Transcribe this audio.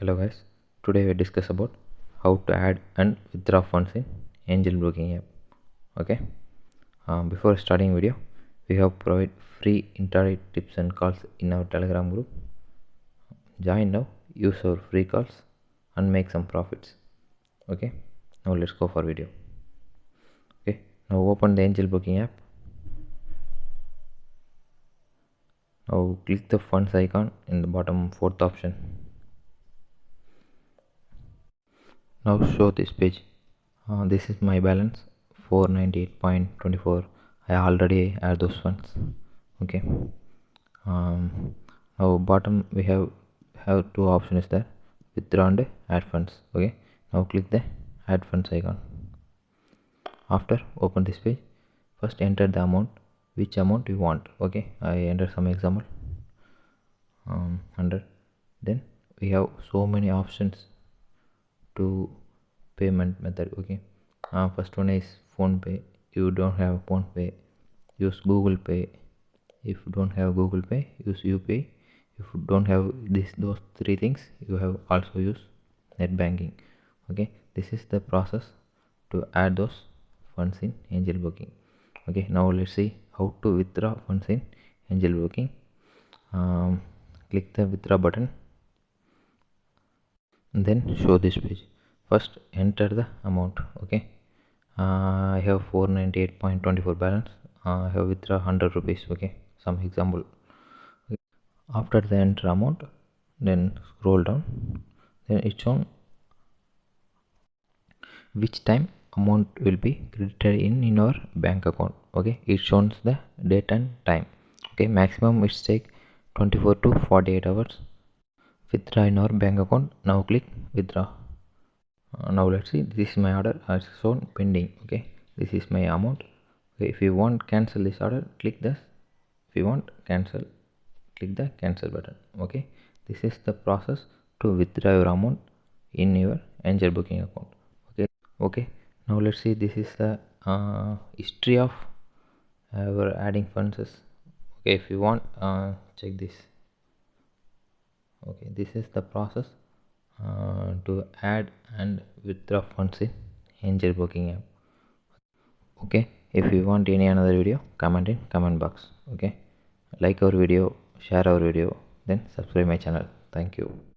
Hello guys, today we discuss about how to add and withdraw funds in Angelbroking app. Okay, before starting video, we have provide free intraday tips and calls in our Telegram group. Join now, use our free calls and make some profits. Okay, now let's go for video. Okay, now open the Angelbroking app. Now click the funds icon in the bottom fourth option. Now show this page. This is my balance 498.24. I already add those funds. Okay. Now bottom we have two options there, withdraw and add funds. Okay. Now click the add funds icon. After open this page, first enter the amount, which amount you want. Okay. I enter some example. 100. Then we have so many options to payment method. Okay, first one is phone pay. You don't have phone pay, use Google Pay. If you don't have Google Pay, use UPI. If you don't have those three things, you have also use net banking. Okay, this is the process to add those funds in Angelbroking. Okay, now let's see how to withdraw funds in Angelbroking. Click the withdraw button, then show this page. First enter the amount. Okay, I have 498.24 balance. I have withdraw 100 rupees. Okay, some example. Okay. After the enter amount, then scroll down, then it's shown which time amount will be credited in our bank account. Okay, it shows the date and time. Okay, maximum it's take 24 to 48 hours. Withdraw in our bank account. Now click withdraw. Now let's see, this is my order as shown pending. Okay, this is my amount. Okay, if you want cancel this order, click this. If you want cancel, click the cancel button. Okay, this is the process to withdraw your amount in your Angelbroking account. Okay, now let's see, this is the history of our adding funds. Okay, if you want, check this. Okay, this is the process to add and withdraw funds in Angelbroking app. Okay, if you want any another video, comment in comment box. Okay, like our video, share our video, then subscribe my channel. Thank you.